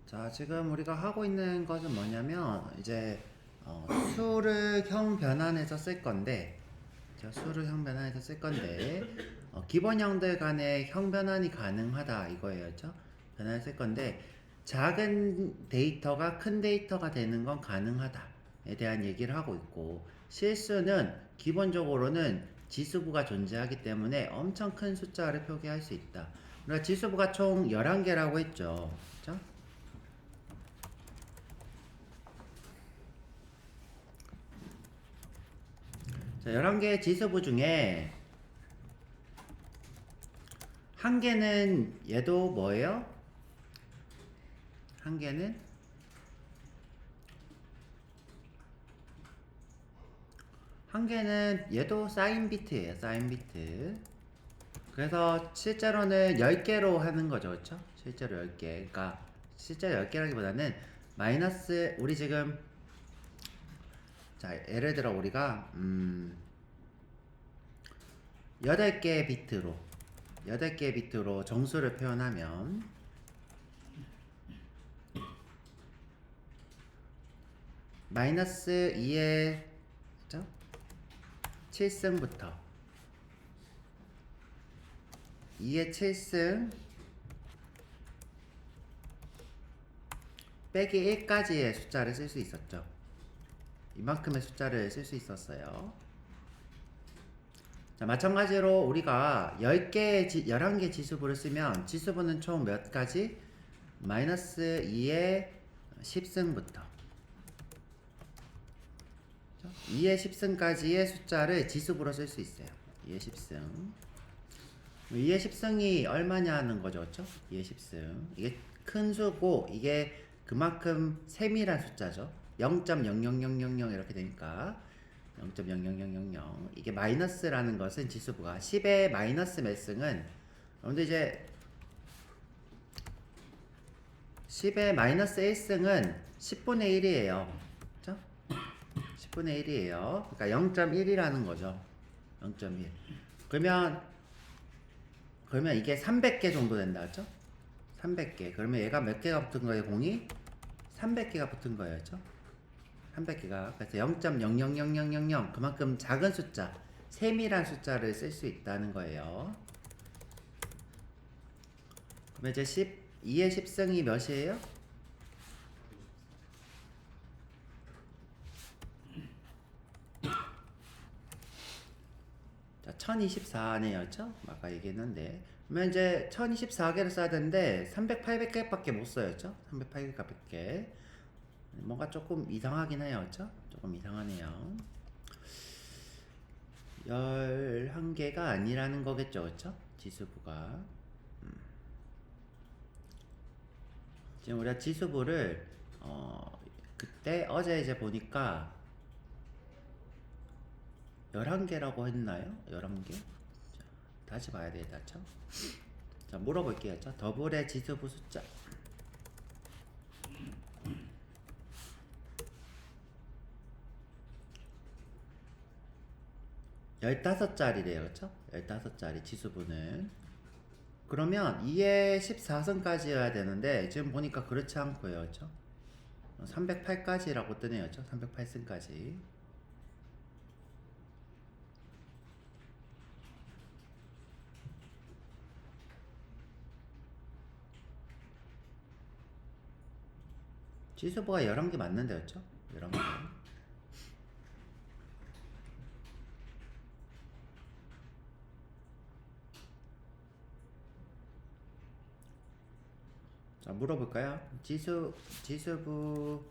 자, 지금 우리가 하고 있는 것은 뭐냐면 이제 수를 형 변환해서 쓸 건데, 수를 형 변환해서 쓸 건데, 기본형들 간의 형 변환이 가능하다 이거예요, 그렇죠? 변환을 쓸 건데 작은 데이터가 큰 데이터가 되는 건 가능하다에 대한 얘기를 하고 있고, 실수는 기본적으로는 지수부가 존재하기 때문에 엄청 큰 숫자를 표기할 수 있다. 우리가 지수부가 총 11개라고 했죠, 그렇죠? 자, 11개의 지수부 중에 한 개는 얘도 뭐예요? 한 개는 얘도 사인 비트예요. 사인 비트. 그래서 실제로는 10개로 하는 거죠. 그렇죠? 실제로 10개. 그러니까 실제로 10개라기보다는 마이너스 우리 지금 자, 예를 들어 우리가 8개의 비트로 정수를 표현하면 마이너스 2의 7승부터 2의 7승 빼기 1까지의 숫자를 쓸 수 있었죠. 이만큼의 숫자를 쓸 수 있었어요. 자, 마찬가지로 우리가 11개 지수부를 쓰면 지수부는 총 몇 가지? 마이너스 2의 10승부터 2의 10승까지의 숫자를 지수부로 쓸 수 있어요. 2의 10승. 2의 10승이 얼마냐 하는 거죠. 그렇죠? 2의 10승. 이게 큰 수고 이게 그만큼 세밀한 숫자죠. 0.00000 이렇게 되니까 0.00000 이게 마이너스라는 것은 지수부가 10의 마이너스 몇 승은 여러분들 이제 10의 마이너스 1승은 10분의 1이에요. 그렇죠? 10분의 1이에요. 그러니까 0.1이라는 거죠. 0.1. 그러면 이게 300개 정도 된다. 그렇죠? 300개. 그러면 얘가 몇 개가 붙은 거예요? 공이 300개가 붙은 거예요. 그렇죠? 300개가. 그래서 0.00000 그만큼 작은 숫자, 세밀한 숫자를 쓸 수 있다는 거예요. 그러면 이제 2의 10승이 몇이에요? 자, 1024네요. 그렇죠? 아까 얘기했는데. 그러면 이제 1024개를 써야 되는데 300, 800개밖에 못 써요. 그렇죠? 300, 800개. 뭔가 조금 이상하긴 해요. 그렇죠? 조금 이상하네요. 11개가 아니라는 거겠죠. 그렇죠? 지수부가. 지금 우리가 지수부를 그때 어제 이제 보니까 11개라고 했나요? 11개? 자, 다시 봐야 되겠다. 참. 자, 물어볼게요. 자, 더블의 지수부 숫자. 15자리래요. 그쵸? 15자리 지수부는. 그러면 2의 14승까지여야 되는데 지금 보니까 그렇지 않고요. 그쵸? 308까지라고 뜨네요. 그쵸? 308승까지. 지수부가 11개 맞는데, 그쵸? 11개. 자, 물어볼까요? 지수부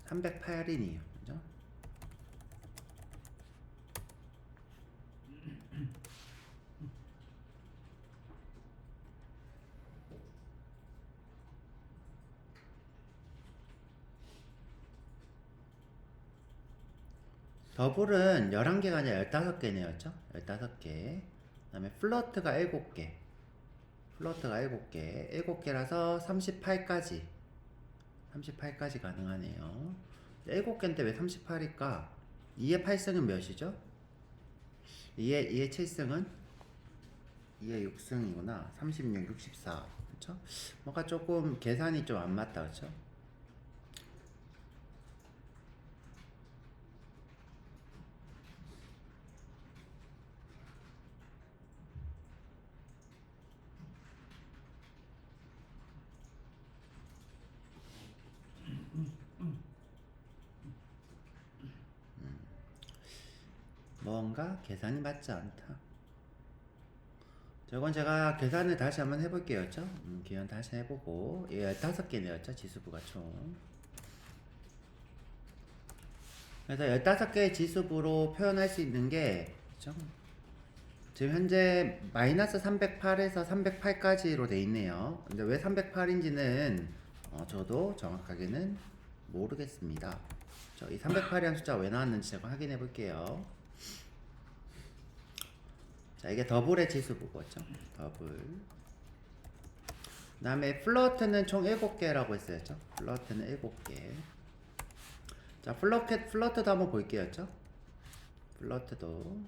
308이네요. 그죠? 더블은 11개가 아니라 15개네요. 그쵸? 15개. 그 다음에 플러트가 7개. 7개라서 38까지 가능하네요. 7개인데 왜 38일까? 2의 8승은 몇이죠? 2의 7승은 2의 6승이구나. 36, 64. 그쵸? 뭔가 조금 계산이 좀 안 맞다, 그쵸? 뭔가 계산이 맞지 않다. 저건 제가 계산을 다시 한번 해볼게요. 그쵸? 기현 다시 해보고, 예, 15개네요. 지수부가 총. 그래서 15개의 지수부로 표현할 수 있는 게, 그쵸? 지금 현재 마이너스 308에서 308까지로 돼 있네요. 근데 왜 308인지는 저도 정확하게는 모르겠습니다. 이 308이라는 숫자가 왜 나왔는지 제가 확인해 볼게요. 자, 이게 더블의 지수부겠죠? 더블. 그 다음에 플러트는 총 7개라고 했어요. 플러트는 7개. 자, 플러트도 한번 볼게요. 플러트도.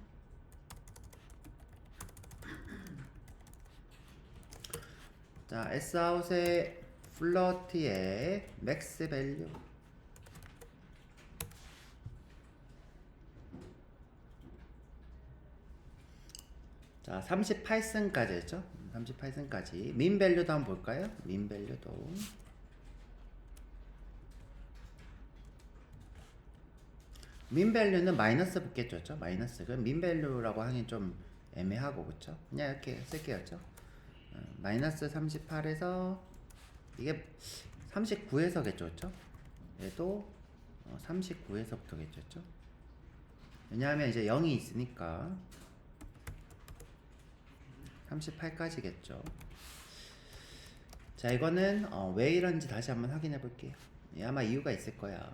자, S아웃의 플러트의 맥스 밸류. 자, 38승까지 했죠? 38승까지. 민 밸류도 한번 볼까요? 민 밸류도. 민 밸류는 마이너스 붙겠죠? 마이너스. 그럼 민 밸류라고 하긴 좀 애매하고, 그쵸? 그냥 이렇게 쓸게요. 마이너스 38에서 이게 39에서겠죠? 그쵸? 얘도 39에서부터겠죠? 왜냐하면 이제 0이 있으니까 38까지겠죠. 자, 이거는 왜 이런지 다시 한번 확인해 볼게요. 예, 아마 이유가 있을 거야.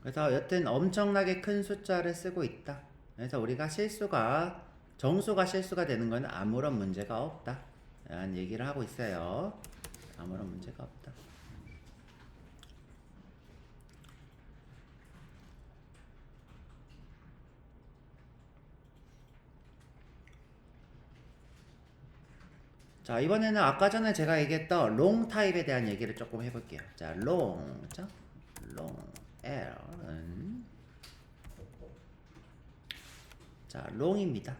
그래서 여튼 엄청나게 큰 숫자를 쓰고 있다. 그래서 우리가 정수가 실수가 되는 건 아무런 문제가 없다 라는 얘기를 하고 있어요. 아무런 문제가 없다. 자, 이번에는 아까 전에 제가 얘기했던 롱 타입에 대한 얘기를 조금 해볼게요. 자, 롱, L은 자, 롱입니다.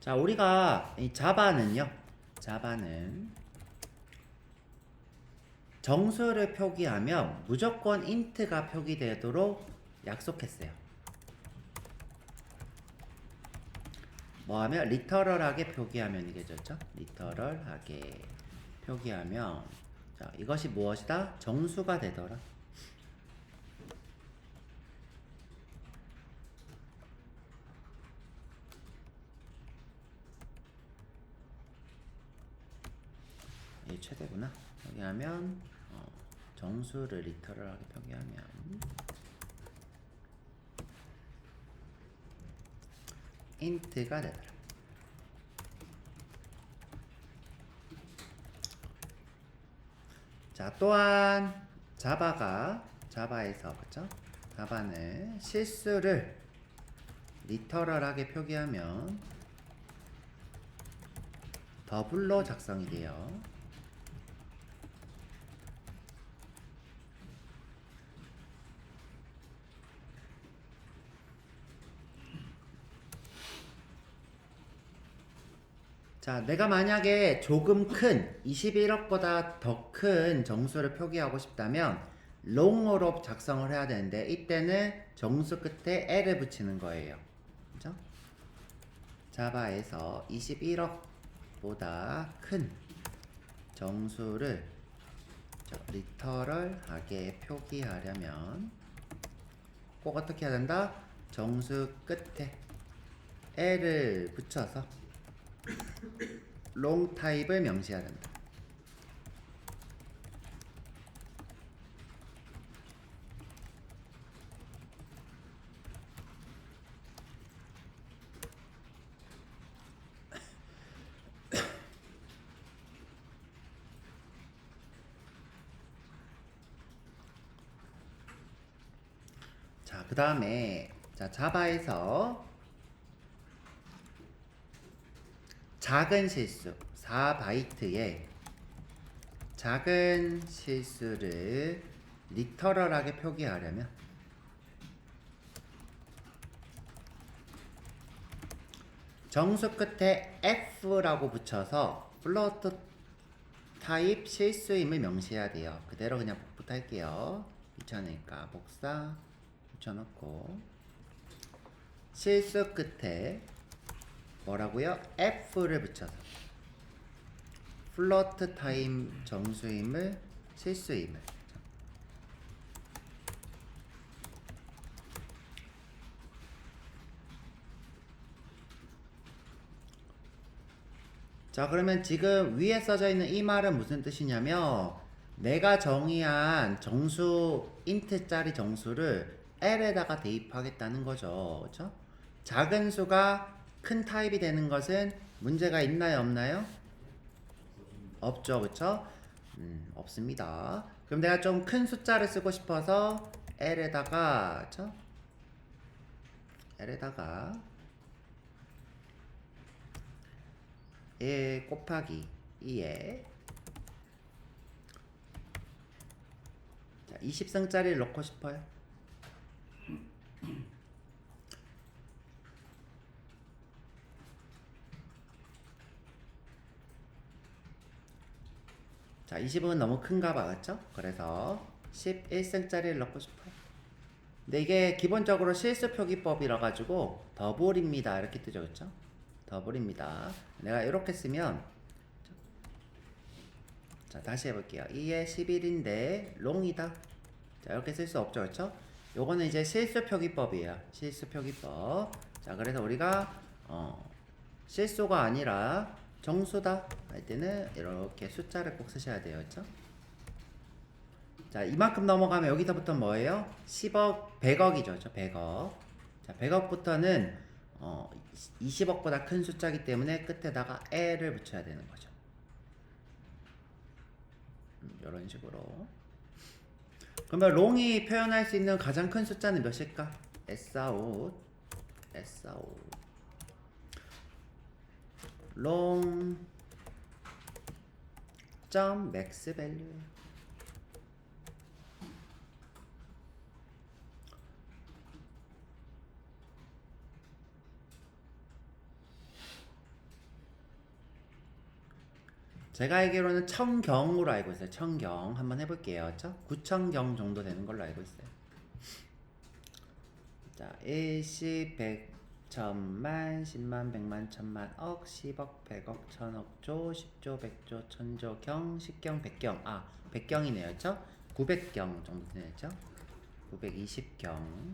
자, 우리가 이 자바는 정수를 표기하면 무조건 int가 표기되도록 약속했어요. 뭐하면 리터럴하게 표기하면 이게 좋죠? 리터럴하게 표기하면 자, 이것이 무엇이다? 정수가 되더라. 이게 최대구나. 표기하면 정수를 리터럴하게 표기하면 int가 되더라. 자, 또한 자바에서 그쵸? 자바는 실수를 리터럴하게 표기하면 더블로 작성이 돼요. 자, 내가 만약에 조금 큰 21억보다 더 큰 정수를 표기하고 싶다면 롱으로 작성을 해야 되는데 이때는 정수 끝에 L을 붙이는 거예요. 그죠? 자바에서 21억보다 큰 정수를 리터럴하게 표기하려면 꼭 어떻게 해야 된다? 정수 끝에 L을 붙여서 롱 타입을 명시해야 된다. 자, 그 다음에 자, 자바에서 작은 실수 4바이트의 작은 실수를 리터럴하게 표기하려면 정수 끝에 F라고 붙여서 플로트 타입 실수임을 명시해야 돼요. 그대로 그냥 복붙할게요. 귀찮으니까 복사 붙여놓고 실수 끝에 뭐라고요? F를 붙여서 플로트 타임 정수임을 실수임을. 자, 그러면 지금 위에 써져 있는 이 말은 무슨 뜻이냐면 내가 정의한 정수 int짜리 정수를 L에다가 대입하겠다는 거죠. 그렇죠? 작은 수가 큰 타입이 되는 것은 문제가 있나요, 없나요? 없죠, 그렇죠? 없습니다. 그럼 내가 좀 큰 숫자를 쓰고 싶어서 L에다가, 그렇죠? L에다가 1 곱하기 2에 20승짜리를 넣고 싶어요. 자, 20은 너무 큰가 봐, 그쵸? 그래서 11승짜리를 넣고 싶어요. 근데 이게 기본적으로 실수 표기법이라 가지고 더블입니다 이렇게 뜨죠, 그쵸? 더블입니다. 내가 이렇게 쓰면, 자, 다시 해볼게요. 2에 11인데 롱이다. 자, 이렇게 쓸 수 없죠, 그쵸? 요거는 이제 실수 표기법이에요. 실수 표기법. 자, 그래서 우리가 실수가 아니라 정수다 할 때는 이렇게 숫자를 꼭 쓰셔야 돼요, 그쵸? 자, 이만큼 넘어가면 여기서부터 뭐예요? 10억, 100억이죠, 그쵸? 100억. 자, 100억부터는 20억보다 큰 숫자이기 때문에 끝에다가 L을 붙여야 되는 거죠. 이런 식으로. 그러면 롱이 표현할 수 있는 가장 큰 숫자는 몇일까? S-out 롱 점 맥스 밸류. 제가 알기로는 1000경으로 알고 있어요. 1000경 한번 해볼게요. 그쵸? 9000경 정도 되는 걸로 알고 있어요. 자, 1, 10, 100, 1000만, 10만, 100만, 1000만, 억, 10억, 100억, 1000억, 조, 10조, 100조, 1000조, 경, 10경, 100경. 아, 100경이네요. 그쵸? 900경 정도 되죠? 920경.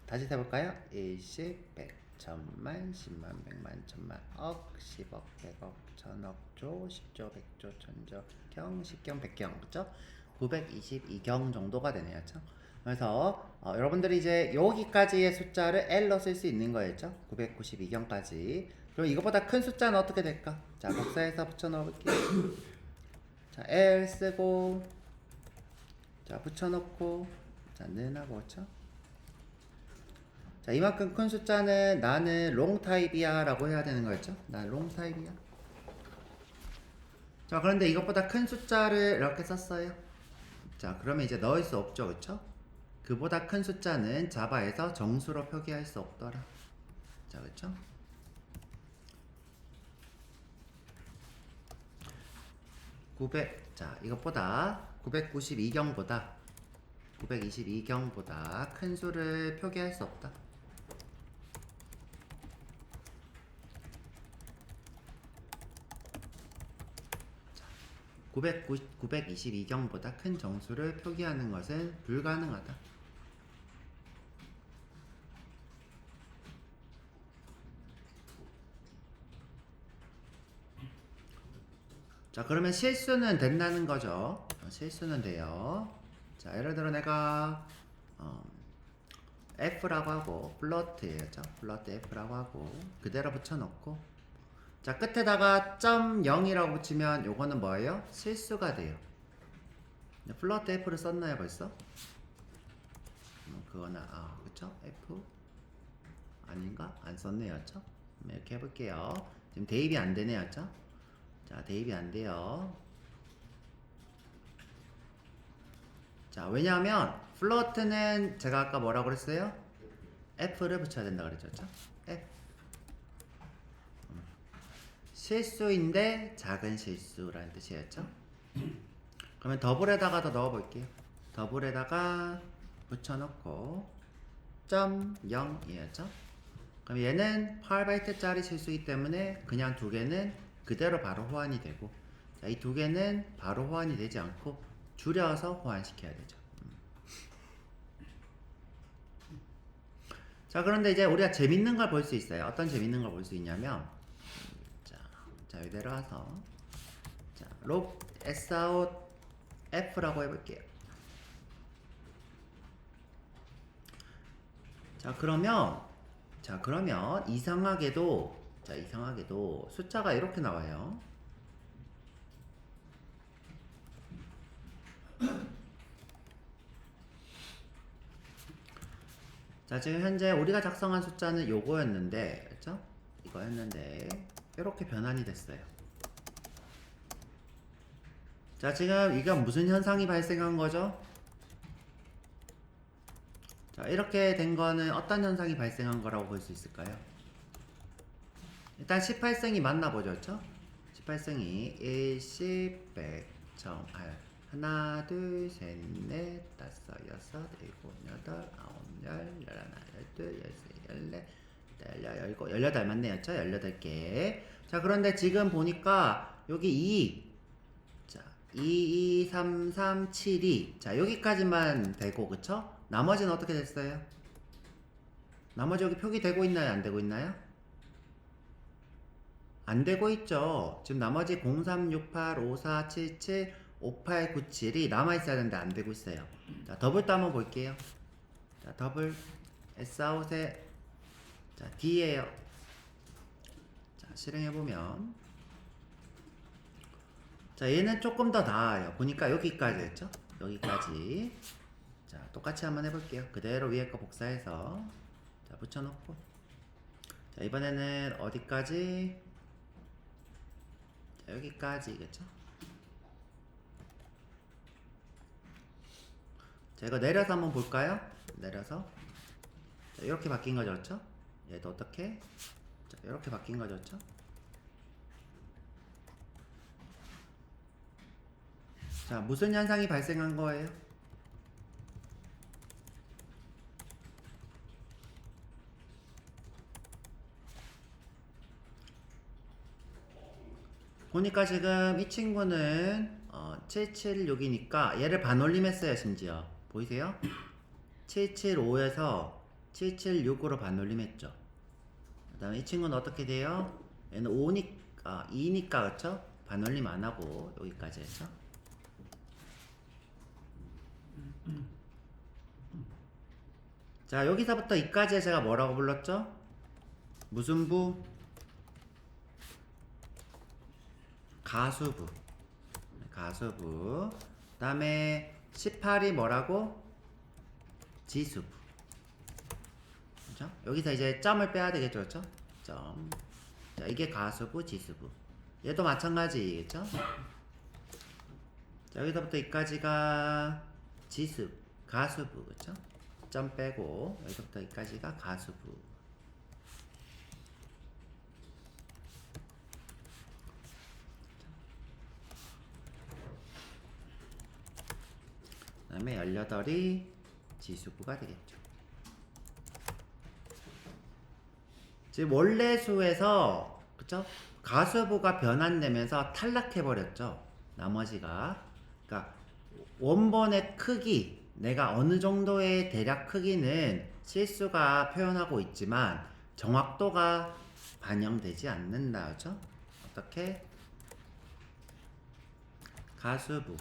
다시 해볼까요? 1, 10, 100, 1000만, 10만, 100만, 1000만, 억, 10억, 100억, 1000억, 조, 10조, 100조, 1000조, 경, 10경, 100경. 그쵸? 922경 정도가 되네요. 그쵸? 그래서 여러분들이 이제 여기까지의 숫자를 L로 쓸 수 있는 거였죠? 992경까지. 그럼 이거보다 큰 숫자는 어떻게 될까? 자, 복사해서 붙여 넣어볼게요. 자, L 쓰고, 자, 붙여놓고, 자, 는 하고, 그쵸? 자, 이만큼 큰 숫자는 나는 롱 타입이야 라고 해야 되는 거였죠? 나 롱 타입이야. 자, 그런데 이것보다 큰 숫자를 이렇게 썼어요. 자, 그러면 이제 넣을 수 없죠, 그쵸? 그보다 큰 숫자는 자바에서 정수로 표기할 수 없더라. 자, 그쵸? 자, 이것보다 922경보다 큰 수를 표기할 수 없다. 922경보다 큰 정수를 표기하는 것은 불가능하다. 자, 그러면 실수는 된다는 거죠. 실수는 돼요. 자, 예를 들어 내가 F라고 하고 플러트였죠. 플러트 F라고 하고 그대로 붙여놓고, 자, 끝에다가 .0이라고 붙이면 요거는 뭐예요? 실수가 돼요. 플러트 F를 썼나요 벌써? 그거는 그쵸? F 아닌가? 안 썼네요, 그쵸? 이렇게 해볼게요. 지금 대입이 안 되네요, 그쵸? 자, 대입이 안 돼요. 자, 왜냐하면 플러트는 제가 아까 뭐라고 그랬어요? F를 붙여야 된다 그랬죠, 그쵸? F. 실수인데 작은 실수라는 뜻이었죠? 그러면 더블에다가 더 넣어볼게요. 더블에다가 붙여놓고 0.0이었죠? 그럼 얘는 8바이트짜리 실수이기 때문에 그냥 두 개는 그대로 바로 호환이 되고, 자, 이 두 개는 바로 호환이 되지 않고 줄여서 호환시켜야 되죠. 자, 그런데 이제 우리가 재밌는 걸 볼 수 있어요. 어떤 재밌는 걸 볼 수 있냐면, 자, 여기 내려와서, 자, log s out f라고 해볼게요. 자, 그러면 이상하게도 숫자가 이렇게 나와요. 자, 지금 현재 우리가 작성한 숫자는 요거였는데, 그쵸? 이거였는데 이렇게 변환이 됐어요. 자, 지금 이게 무슨 현상이 발생한 거죠? 자, 이렇게 된 거는 어떤 현상이 발생한 거라고 볼 수 있을까요? 일단 18승이 맞나 보죠, 그쵸? 18승이 1, 10, 100, 하나, 둘, 셋, 넷, 다섯, 여섯, 일곱, 여덟, 아홉, 열, 열하나, 열둘, 열세, 열넷, 열일곱, 18 맞네요, 그쵸? 18개. 자, 그런데 지금 보니까 여기 2, 자, 2, 2, 3, 3, 7, 2. 자, 여기까지만 되고, 그쵸? 나머지는 어떻게 됐어요? 나머지 여기 표기되고 있나요? 안 되고 있나요? 안 되고 있죠. 지금 나머지 0368, 5477, 5897이 남아있어야 되는데 안 되고 있어요. 자, 더블도 한번 볼게요. 자, 더블, S아웃에, 자, D에요. 자, 실행해보면. 자, 얘는 조금 더 나아요. 보니까 여기까지 했죠? 여기까지. 자, 똑같이 한번 해볼게요. 그대로 위에 거 복사해서. 자, 붙여놓고. 자, 이번에는 어디까지? 자, 여기까지, 그쵸? 자, 이거 내려서 한번 볼까요? 내려서. 자, 이렇게 바뀐 거죠, 그쵸? 얘도 어떻게? 자, 이렇게 바뀐 거죠, 그쵸? 자, 무슨 현상이 발생한 거예요? 보니까 지금 이 친구는 776이니까 얘를 반올림했어요. 심지어 보이세요? 775에서 776으로 반올림했죠. 그 다음에 이 친구는 어떻게 돼요? 얘는 5니까 2니까 그쵸? 반올림 안하고 여기까지 했죠. 자, 여기서부터 이까지 제가 뭐라고 불렀죠? 무슨 부? 가수부. 그 다음에 18이 뭐라고? 지수부. 그렇죠? 여기서 이제 점을 빼야 되겠죠, 그렇죠? 점. 자, 이게 가수부, 지수부. 얘도 마찬가지겠죠? 자, 여기서부터 이까지가 가수부, 그렇죠? 점 빼고 여기서부터 이까지가 가수부. 그 다음에 18이 지수부가 되겠죠. 지금 원래 수에서 그쵸? 가수부가 변환되면서 탈락해버렸죠. 나머지가. 그러니까 원본의 크기, 내가 어느 정도의 대략 크기는 실수가 표현하고 있지만 정확도가 반영되지 않는다. 그죠? 어떻게? 가수부.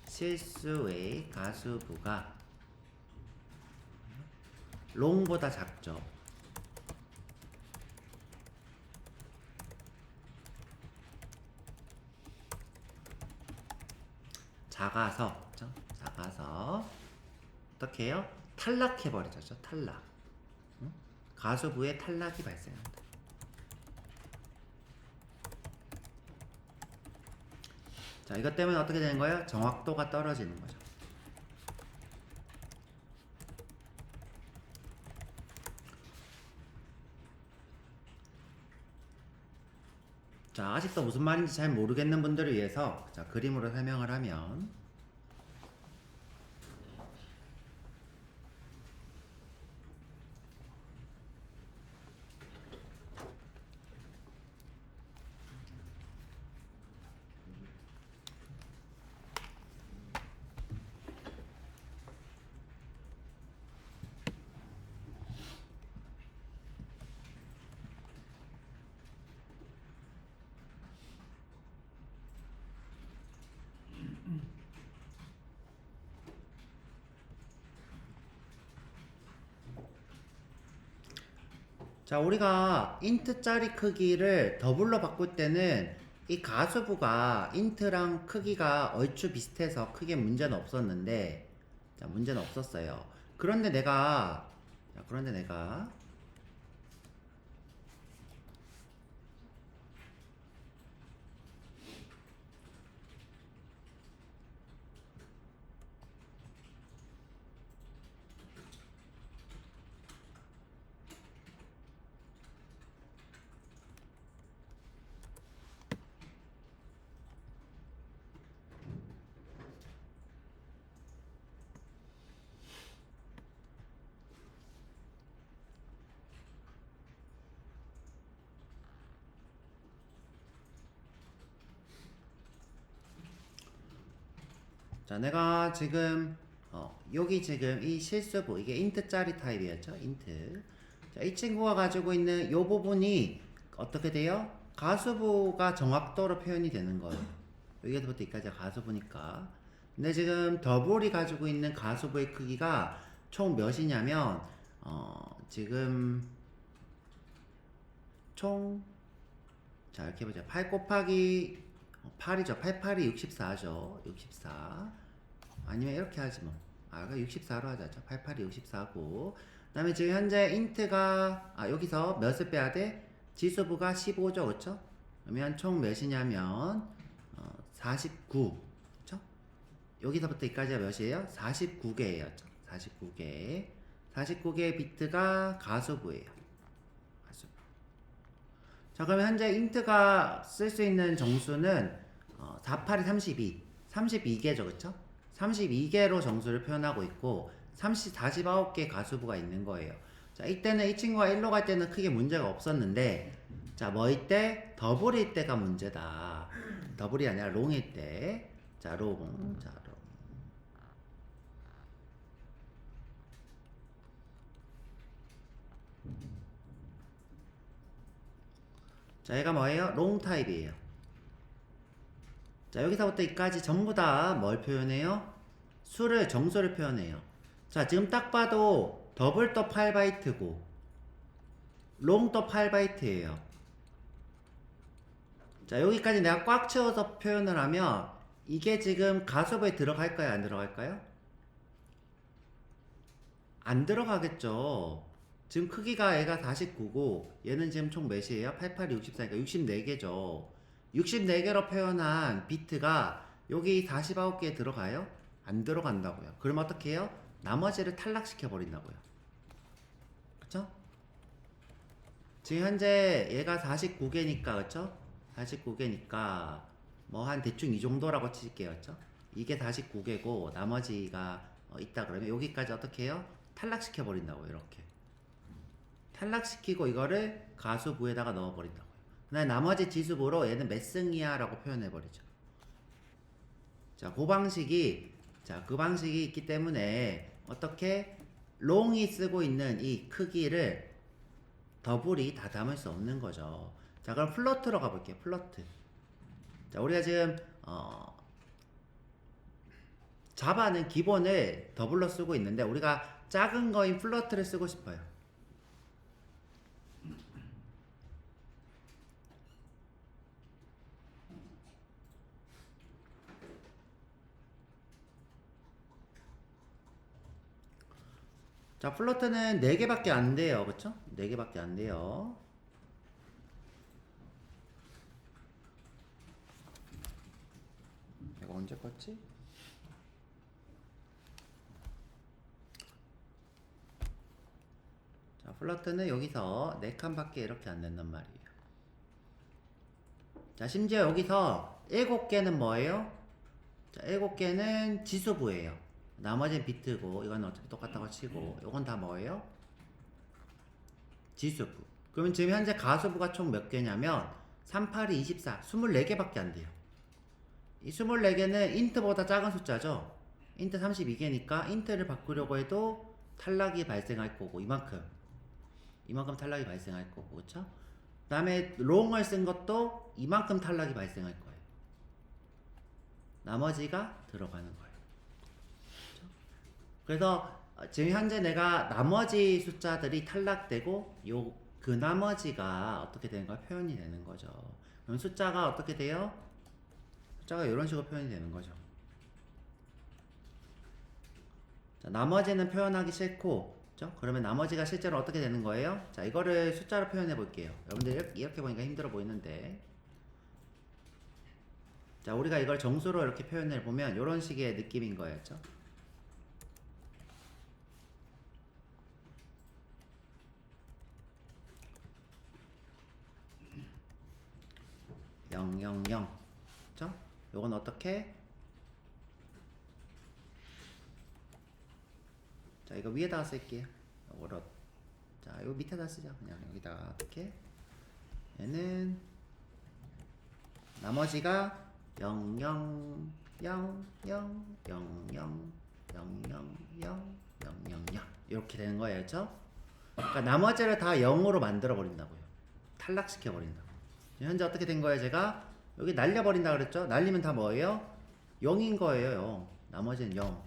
실수의 가수부가 롱보다 작죠. 작아서, 그쵸? 작아서 어떻게 해요? 탈락해버리죠. 탈락. 응? 가수부에 탈락이 발생한다. 자, 이것 때문에 어떻게 되는 거예요? 정확도가 떨어지는 거죠. 자, 아직도 무슨 말인지 잘 모르겠는 분들을 위해서 자, 그림으로 설명을 하면 자, 우리가 int짜리 크기를 더블로 바꿀 때는 이 가수부가 int랑 크기가 얼추 비슷해서 크게 문제는 없었는데 자, 문제는 없었어요. 그런데 내가 자, 내가 지금 여기 지금 이 실수부 이게 int짜리 타입이었죠. int. 자, 이 친구가 가지고 있는 이 부분이 어떻게 돼요? 가수부가 정확도로 표현이 되는 거예요. 여기서부터 여기까지가 가수부니까. 근데 지금 더블이 가지고 있는 가수부의 크기가 총 몇이냐면 지금 총 자, 이렇게 보자. 8 곱하기 8이죠. 8, 8이 64죠. 64. 아니면 이렇게 하지 뭐. 아, 64로 하자. 8, 8이 64고. 그 다음에 지금 현재 인트가, 여기서 몇을 빼야 돼? 지수부가 15죠. 그쵸? 그러면 총 몇이냐면, 49. 그쵸? 여기서부터 여기까지가 몇이에요? 49개예요. 49개. 49개의 비트가 가수부예요. 가수부. 자, 그러면 현재 인트가 쓸 수 있는 정수는 4, 8이 32. 32개죠. 그쵸? 32개로 정수를 표현하고 있고 49개 가수부가 있는 거예요. 자, 이때는 이 친구가 1로 갈 때는 크게 문제가 없었는데 자, 뭐일 때? 더블일 때가 문제다. 더블이 아니라 롱일 때. 자, 롱. 자, 롱. 자, 얘가 뭐예요? 롱 타입이에요. 자, 여기서부터 여기까지 전부 다 뭘 표현해요? 정수를 표현해요. 자, 지금 딱 봐도 더블도 8바이트고 롱도 8바이트예요. 자, 여기까지 내가 꽉 채워서 표현을 하면 이게 지금 가수부에 들어갈까요? 안 들어갈까요? 안 들어가겠죠. 지금 크기가 얘가 49고 얘는 지금 총 몇이에요? 88, 64니까 64개죠. 64개로 표현한 비트가 여기 49개에 들어가요? 안 들어간다고요. 그럼 어떻게 해요? 나머지를 탈락시켜 버린다고요. 그쵸? 지금 현재 얘가 49개니까 그쵸? 49개니까 뭐 한 대충 이 정도라고 칠게요. 그쵸? 이게 49개고 나머지가 있다 그러면 여기까지 어떻게 해요? 탈락시켜 버린다고 이렇게. 탈락시키고 이거를 가수부에다가 넣어 버린다고요. 그다음에 나머지 지수부로 얘는 몇 승이야 라고 표현해 버리죠. 자, 그 방식이 있기 때문에 어떻게 롱이 쓰고 있는 이 크기를 더블이 다 담을 수 없는 거죠. 자, 그럼 플러트로 가볼게요. 플러트. 자, 우리가 지금 자바는 기본을 더블로 쓰고 있는데 우리가 작은 거인 플러트를 쓰고 싶어요. 자, 플로트는 4개밖에 안 돼요. 그쵸? 4개밖에 안 돼요. 이거 언제 껐지? 자, 플로트는 여기서 4칸밖에 이렇게 안 된단 말이에요. 자, 심지어 여기서 7개는 뭐예요? 자, 7개는 지수부예요. 나머지는 비트고, 이건 어차피 똑같다고 치고, 이건 다 뭐예요? 지수부. 그러면 지금 현재 가수부가 총 몇 개냐면 3, 8이 24, 24개밖에 안 돼요. 이 24개는 인트보다 작은 숫자죠. 인트 32개니까 인트를 바꾸려고 해도 탈락이 발생할 거고, 이만큼 탈락이 발생할 거고, 그쵸? 그 다음에 롱을 쓴 것도 이만큼 탈락이 발생할 거예요. 나머지가 들어가는 거예요. 그쵸? 그래서 지금 현재 내가 나머지 숫자들이 탈락되고 그 나머지가 어떻게 되는가 표현이 되는 거죠. 그럼 숫자가 어떻게 돼요? 숫자가 이런 식으로 표현이 되는 거죠. 자, 나머지는 표현하기 싫고, 그렇죠? 그러면 나머지가 실제로 어떻게 되는 거예요? 자, 이거를 숫자로 표현해 볼게요. 여러분들 이렇게 보니까 힘들어 보이는데, 자, 우리가 이걸 정수로 이렇게 표현해 보면 이런 식의 느낌인 거였죠. (000) 그쵸? 요건 어떻게? 자, 이거 위에다가 쓸게요. 요거로. 자, 이거 밑에다 쓰자. 그냥 여기다가 어떻게? 얘는 나머지가 0, 0, 0, 0, 0, 0, 0, 0, 0, 0, 0, 0 이렇게 되는 거예요, 그렇죠? 그러니까 나머지를 다 0으로 만들어 버린다고요. 탈락시켜 버린다고. 현재 어떻게 된 거예요, 제가? 여기 날려버린다 그랬죠? 날리면 다 뭐예요? 0인 거예요, 0. 나머지는 0.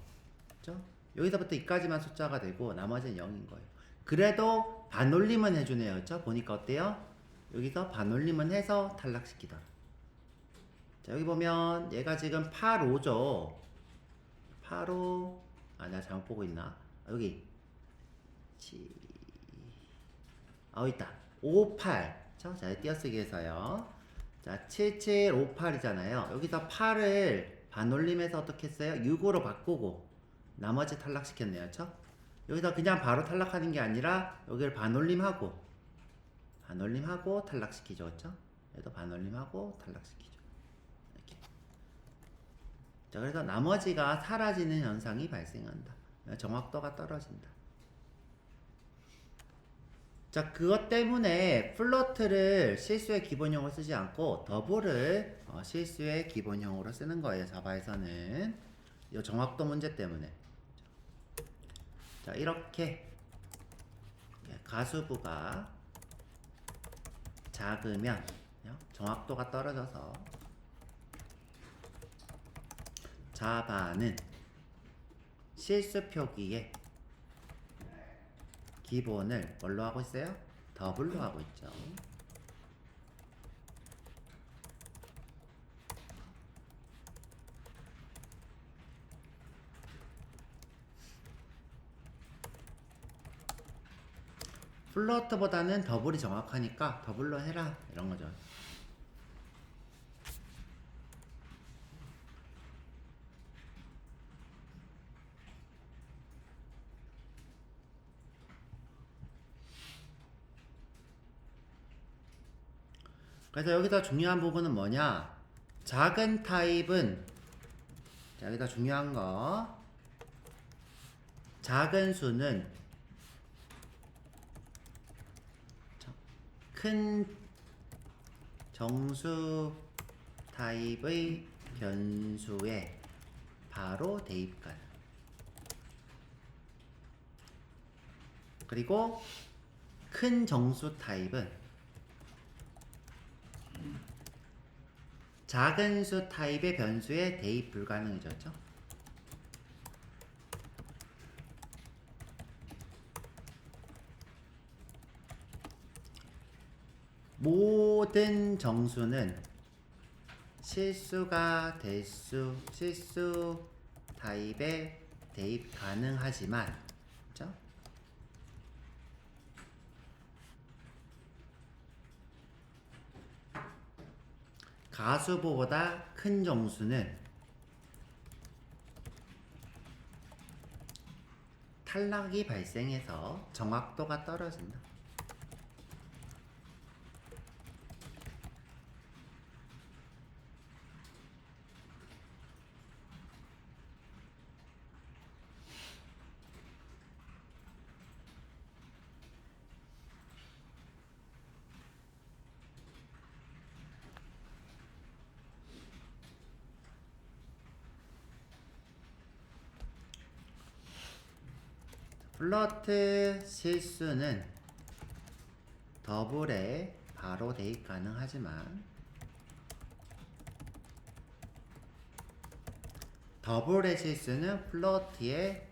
그렇죠? 여기서부터 이까지만 숫자가 되고 나머지는 0인 거예요. 그래도 반올림은 해주네요, 그렇죠? 보니까 어때요? 여기서 반올림은 해서 탈락시키더라. 자, 여기 보면 얘가 지금 8, 5죠. 8, 5. 아, 내가 잘못 보고 있나? 아, 여기. 여기 있다. 5, 8. 자, 띄어쓰기해서요. 자, 7, 7, 5, 8이잖아요. 여기서 8을 반올림해서 어떻게 했어요? 6으로 바꾸고 나머지 탈락시켰네요. 그쵸? 여기서 그냥 바로 탈락하는 게 아니라 여기를 반올림하고 탈락시키죠. 그쵸? 얘도 반올림하고 탈락시키죠. 이렇게. 자, 그래서 나머지가 사라지는 현상이 발생한다. 정확도가 떨어진다. 자, 그것 때문에 플러트를 실수의 기본형으로 쓰지 않고 더블을 실수의 기본형으로 쓰는 거예요. 자바에서는 이 정확도 문제 때문에. 자, 이렇게 가수부가 작으면 정확도가 떨어져서 자바는 실수 표기에 기본을 뭘로 하고 있어요? 더블로 하고 있죠. 플러트보다는 더블이 정확하니까 더블로 해라 이런 거죠. 그래서 여기서 중요한 부분은 뭐냐? 작은 타입은, 자, 여기다 중요한 거, 작은 수는 큰 정수 타입의 변수에 바로 대입가능. 그리고 큰 정수 타입은 작은 수 타입의 변수에 대입 불가능이죠. 그렇죠? 모든 정수는 실수가 실수 타입에 대입 가능하지만, 그렇죠? 가수보다 큰 정수는 탈락이 발생해서 정확도가 떨어진다. 플러트 실수는 더블에 바로 대입 가능하지만 더블의 실수는 플러트에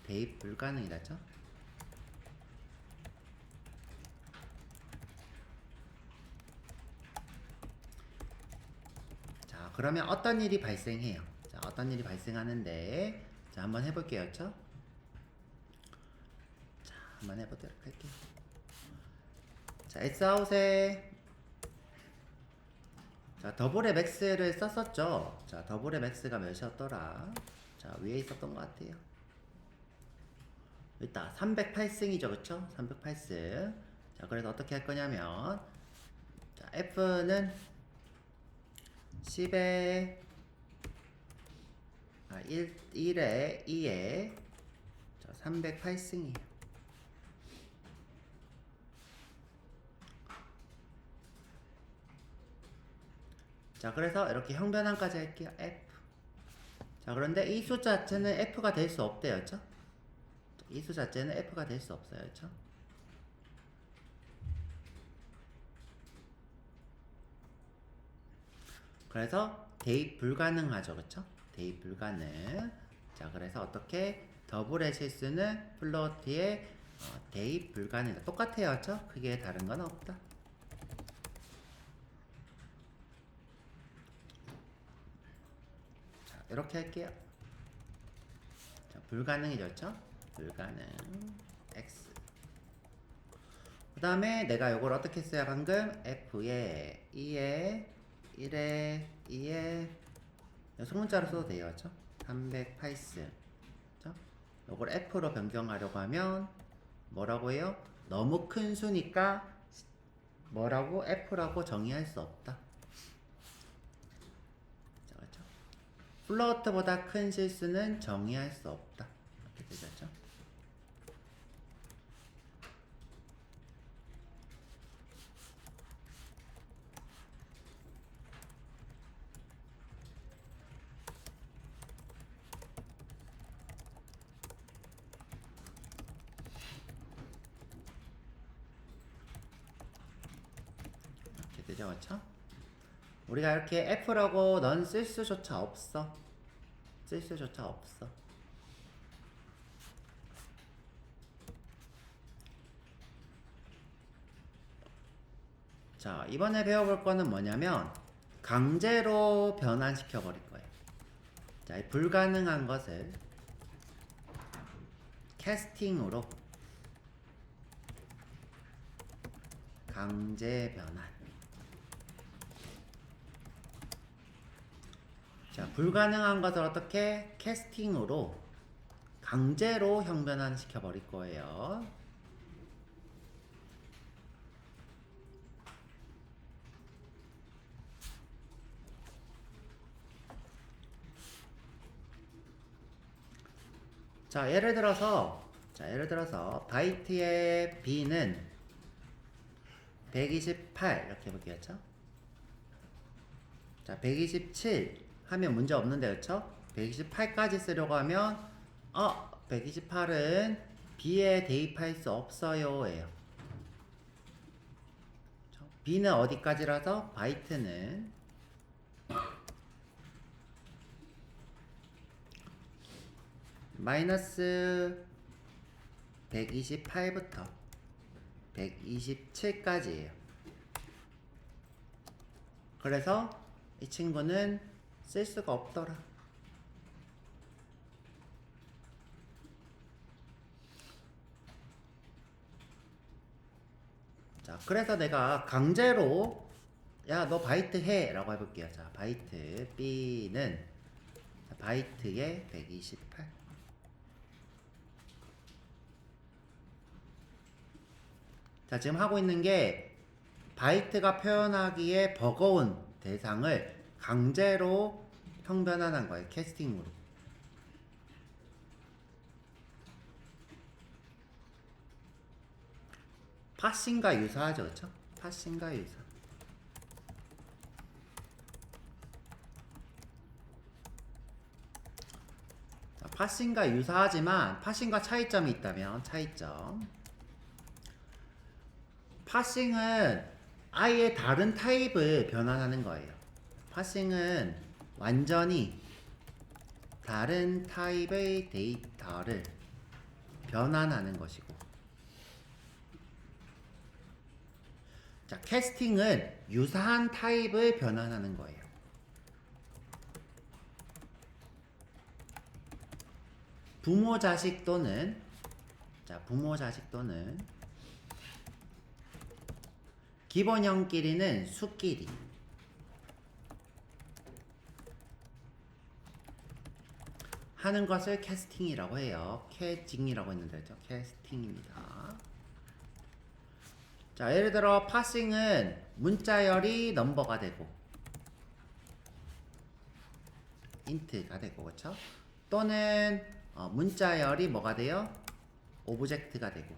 대입 불가능이라죠. 자, 그러면 어떤 일이 발생해요? 자, 어떤 일이 발생하는데, 자, 한번 해볼게요. 자, 한번 해보도록 할게요. 자, S아웃에 자, 더블의 맥스를 썼었죠. 자, 더블의 맥스가 몇이었더라? 자, 위에 있었던 것 같아요. 일단 308승이죠, 그쵸? 308승. 자, 그래서 어떻게 할 거냐면, 자, F는 10에 1에 2에 308승이에요. 자, 그래서 이렇게 형변환까지 할게요. F. 자, 그런데 이 숫자 자체는 F가 될 수 없대요. 그쵸? 이 수 자체는 F가 될 수 없어요. 그쵸? 그래서 대입 불가능하죠. 그쵸? 대입 불가능. 자, 그래서 어떻게 더블의 실수는 플로트에 대입 불가능이다. 똑같아요. 그쵸? 크게 다른 건 없다. 자, 이렇게 할게요. 자, 불가능이죠. 그쵸? 불가능. X. 그 다음에 내가 이걸 어떻게 써야 방금? F에 2에 1에 2에 소문자로 써도 돼요. 그쵸? 308스. 그쵸? 이걸 F로 변경하려고 하면 뭐라고 해요? 너무 큰 수니까 뭐라고? F라고 정의할 수 없다. 그쵸? 플로트보다 큰 실수는 정의할 수 없다. 이렇게 되겠죠? 되죠, 그쵸? 우리가 이렇게 F라고 넌 쓸 수조차 없어. 쓸 수조차 없어. 자, 이번에 배워볼 거는 뭐냐면 강제로 변환시켜 버릴 거예요. 자, 이 불가능한 것을 캐스팅으로 강제 변환. 자, 불가능한 것을 어떻게 캐스팅으로 강제로 형변환 시켜버릴 거예요. 자, 예를 들어서 바이트의 B는 128 이렇게 해볼게요. 그쵸? 자, 127 하면 문제 없는데, 그쵸? 128까지 쓰려고 하면 128은 B에 대입할 수 없어요 예요. B는 어디까지라서? 바이트는 마이너스 128부터 127까지예요. 그래서 이 친구는 쓸 수가 없더라. 자, 그래서 내가 강제로 야, 너 바이트 해! 라고 해볼게요. 자, 바이트 B는 바이트에 128. 자, 지금 하고 있는 게 바이트가 표현하기에 버거운 대상을 강제로 형변환한 거예요. 캐스팅으로. 파싱과 유사하죠, 그쵸? 파싱과 유사. 자, 파싱과 유사하지만 파싱과 차이점이 있다면 차이점. 파싱은 아예 다른 타입을 변환하는 거예요. 파싱은 완전히 다른 타입의 데이터를 변환하는 것이고, 자, 캐스팅은 유사한 타입을 변환하는 거예요. 부모 자식 또는, 자, 부모 자식 또는 기본형끼리는 수끼리, 하는 것을 캐스팅이라고 해요. 캐징이라고 했는데, 캐스팅입니다. 자, 예를 들어 파싱은 문자열이 넘버가 되고 인트가 되고, 그쵸? 또는 문자열이 뭐가 돼요? 오브젝트가 되고.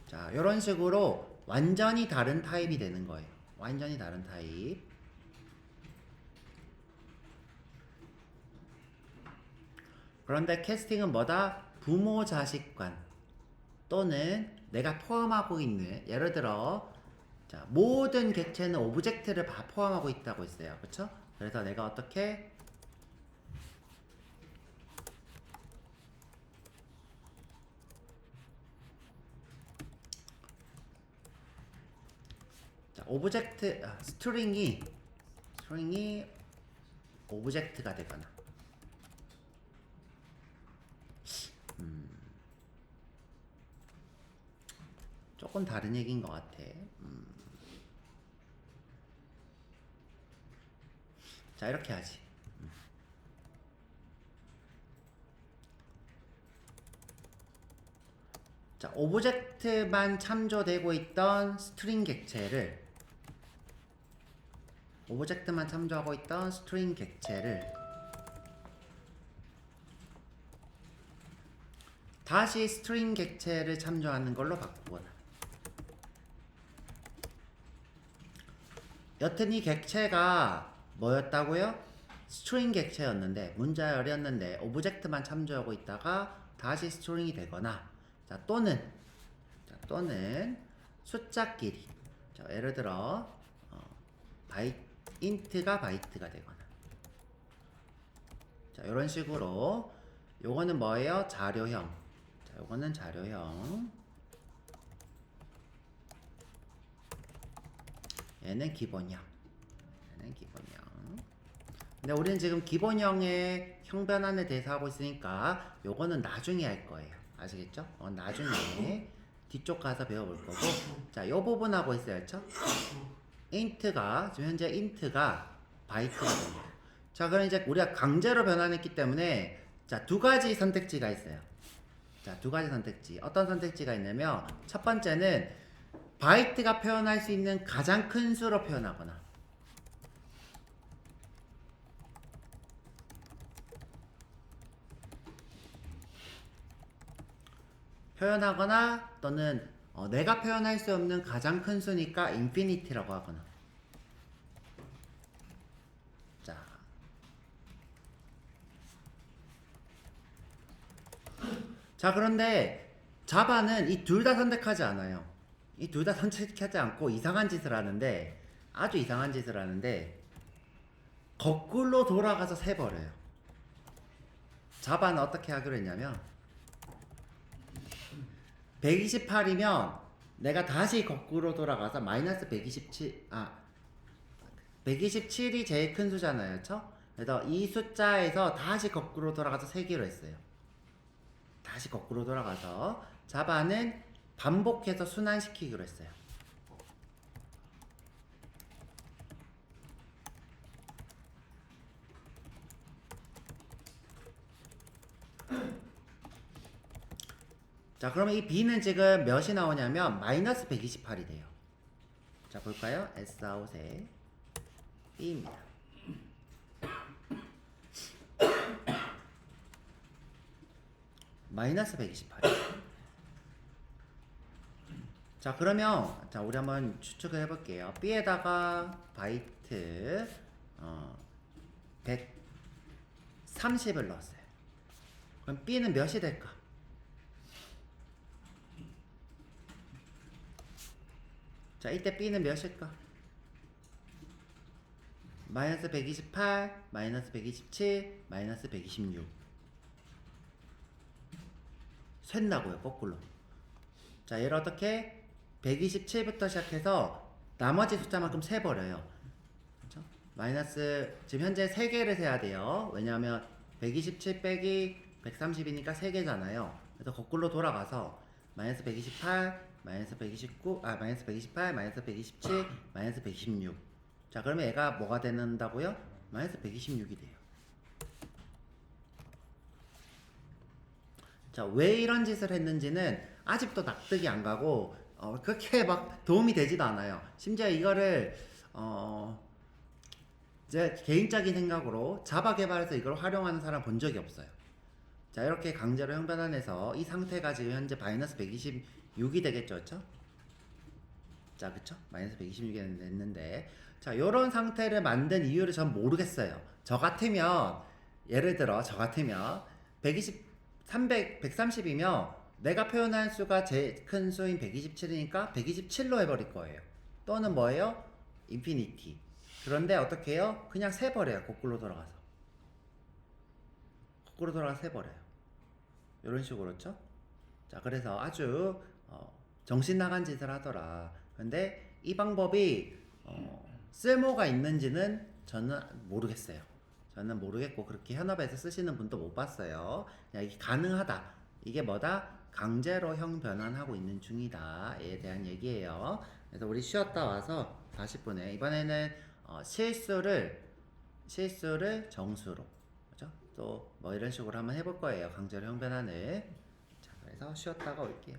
자, 이런 식으로 완전히 다른 타입이 되는 거예요. 완전히 다른 타입. 그런데 캐스팅은 뭐다? 부모 자식관 또는 내가 포함하고 있는, 예를 들어 자, 모든 객체는 오브젝트를 다 포함하고 있다고 했어요. 그쵸? 그래서 내가 어떻게 자, 오브젝트 스트링이 오브젝트가 되거나, 조금 다른 얘기인 것 같아. 자, 이렇게 하지. 자, 오브젝트만 참조되고 있던 스트링 객체를, 오브젝트만 참조하고 있던 스트링 객체를 다시 스트링 객체를 참조하는 걸로 바꾸거나. 여튼 이 객체가 뭐였다고요? 스트링 객체였는데, 문자열이었는데 오브젝트만 참조하고 있다가 다시 스트링이 되거나, 자, 또는 숫자끼리, 자, 예를 들어 인트가 바이트가 되거나. 자, 이런 식으로. 요거는 뭐예요? 자료형. 자, 요거는 자료형. 얘는 기본형. 근데 우리는 지금 기본형의 형변환에 대해서 하고 있으니까 요거는 나중에 할 거예요. 아시겠죠? 나중에 뒤쪽 가서 배워볼 거고. 자, 요 부분 하고 있어요. 그쵸? 인트가, 지금 현재 인트가 바이트가 됩니다. 자, 그럼 이제 우리가 강제로 변환했기 때문에, 자, 두 가지 선택지가 있어요. 자, 두 가지 선택지. 어떤 선택지가 있냐면, 첫 번째는 바이트가 표현할 수 있는 가장 큰 수로 표현하거나, 또는 내가 표현할 수 없는 가장 큰 수니까 인피니티라고 하거나. 자, 그런데 자바는 이 둘 다 선택하지 않아요. 이 둘 다 선택하지 않고 이상한 짓을 하는데, 아주 이상한 짓을 하는데, 거꾸로 돌아가서 세버려요. 자바는 어떻게 하기로 했냐면, 128이면 내가 다시 거꾸로 돌아가서 마이너스 127이 제일 큰 숫자잖아요. 그쵸? 그래서 이 숫자에서 다시 거꾸로 돌아가서 세기로 했어요. 다시 거꾸로 돌아가서 자바는 반복해서 순환시키기로 했어요. 자, 그러면 이 b는 지금 몇이 나오냐면 마이너스 128이 돼요. 자, 볼까요? S 아웃의 b입니다. 마이너스 128. 자, 그러면 자, 우리 한번 추측을 해볼게요. b에다가 바이트 130을 넣었어요. 그럼 b는 몇이 될까? 자, 이때 b는 몇일까? 마이너스 128, 마이너스 127, 마이너스 126. 쇤다고요, 거꾸로. 자, 얘를 어떻게? 127부터 시작해서 나머지 숫자만큼 세버려요. 그렇죠? 마이너스, 지금 현재 3개를 세야 돼요. 왜냐하면 127 빼기 130이니까 3개잖아요. 그래서 거꾸로 돌아가서 마이너스 128, 마이너스 129, 마이너스 128, 마이너스 127, 마이너스 126. 자, 그러면 얘가 뭐가 된다고요? 마이너스 126이 돼요. 자, 왜 이런 짓을 했는지는 아직도 납득이 안 가고 그렇게 막 도움이 되지도 않아요. 심지어 이거를 제 개인적인 생각으로 자바 개발해서 이걸 활용하는 사람 본 적이 없어요. 자, 이렇게 강제로 형변환해서 이 상태가 지금 현재 마이너스 126이 되겠죠, 그쵸? 자, 그쵸? 마이너스 126이 됐는데, 자, 요런 상태를 만든 이유를 전 모르겠어요. 저 같으면, 예를 들어, 저 같으면, 120, 300, 130이면, 내가 표현한 수가 제일 큰 수인 127이니까 127로 해버릴 거예요. 또는 뭐예요? 인피니티. 그런데 어떻게 해요? 그냥 세버려요. 거꾸로 돌아가서. 거꾸로 돌아가서 세버려요. 이런 식으로, 그렇죠? 자, 그래서 아주 정신 나간 짓을 하더라. 근데 이 방법이 쓸모가 있는지는 저는 모르겠어요. 저는 모르겠고 그렇게 현업에서 쓰시는 분도 못 봤어요. 그냥 이게 가능하다. 이게 뭐다? 강제로 형 변환하고 있는 중이다에 대한 얘기예요. 그래서 우리 쉬었다 와서 40분에 이번에는 실수를 정수로, 그죠? 또 뭐 이런 식으로 한번 해볼 거예요. 강제로 형 변환을. 자, 그래서 쉬었다가 올게요.